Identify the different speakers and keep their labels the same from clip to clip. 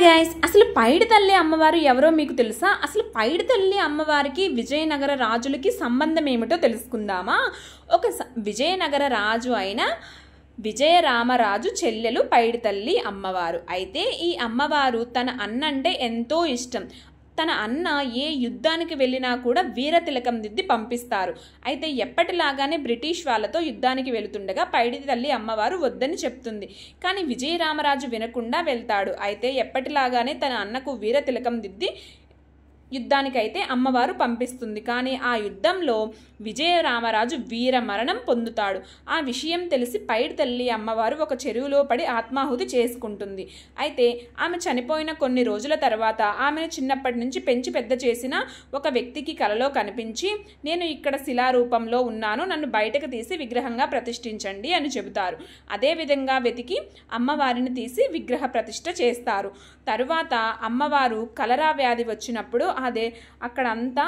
Speaker 1: Guys, అసలు పైడి తల్లి అమ్మవారు ఎవరో మీకు తెలుసా? అసలు పైడి తల్లి అమ్మవారికి విజయనగర రాజులకి సంబంధం ఏమిటో తెలుసుకుందామా? విజయనగర రాజు అయిన విజయరామరాజు చెల్లెలు పైడి తల్లి అమ్మవారు. అయితే ఈ అమ్మవారు తన అన్న అంటే ఎంతో ఇష్టం. తన అన్న ఏ యుద్ధానికి వెళ్ళినా కూడా వీర తిలకం దిద్ది పంపిస్తారు. అయితే ఎప్పటిలాగానే బ్రిటిష్ వాళ్ళతో యుద్ధానికి వెళుతుండగా పైడి తల్లి అమ్మవారు వద్దని చెప్తుంది. కానీ విజయరామరాజు వినకుండా వెళ్తాడు. అయితే ఎప్పటిలాగానే తన అన్నకు వీర తిలకం దిద్ది యుద్ధానికైతే అమ్మవారు పంపిస్తుంది. కానీ ఆ యుద్ధంలో విజయరామరాజు వీర మరణం పొందుతాడు. ఆ విషయం తెలిసి పైడి తల్లి అమ్మవారు ఒక చెరువులో పడి ఆత్మాహుతి చేసుకుంటుంది. అయితే ఆమె చనిపోయిన కొన్ని రోజుల తర్వాత ఆమెను చిన్నప్పటి నుంచి పెంచి పెద్ద చేసిన ఒక వ్యక్తికి కలలో కనిపించి, నేను ఇక్కడ శిలారూపంలో ఉన్నాను, నన్ను బయటకు తీసి విగ్రహంగా ప్రతిష్ఠించండి అని చెబుతారు. అదేవిధంగా వెతికి అమ్మవారిని తీసి విగ్రహ ప్రతిష్ఠ చేస్తారు. తరువాత అమ్మవారు కలరా వ్యాధి వచ్చినప్పుడు అక్కడంతా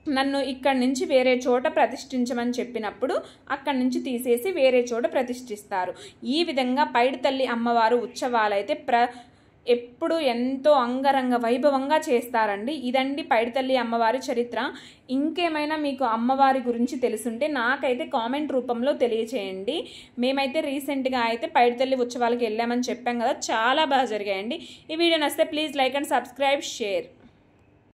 Speaker 1: నన్ను ఇక్కడి నుంచి వేరే చోట ప్రతిష్ఠించమని చెప్పినప్పుడు అక్కడి నుంచి తీసేసి వేరే చోట ప్రతిష్ఠిస్తారు. ఈ విధంగా పైడి తల్లి అమ్మవారు ఉత్సవాలైతే ఎప్పుడు ఎంతో అంగరంగ వైభవంగా చేస్తారండి. ఇదండి పైడి తల్లి అమ్మవారి చరిత్ర. ఇంకేమైనా మీకు అమ్మవారి గురించి తెలుసుంటే నాకైతే కామెంట్ రూపంలో తెలియచేయండి. మేమైతే రీసెంట్గా అయితే పైడి తల్లి ఉత్సవాలకు వెళ్ళామని చెప్పాం కదా, చాలా బాగా జరిగాయండి. ఈ వీడియో నచ్చితే please like and subscribe, share.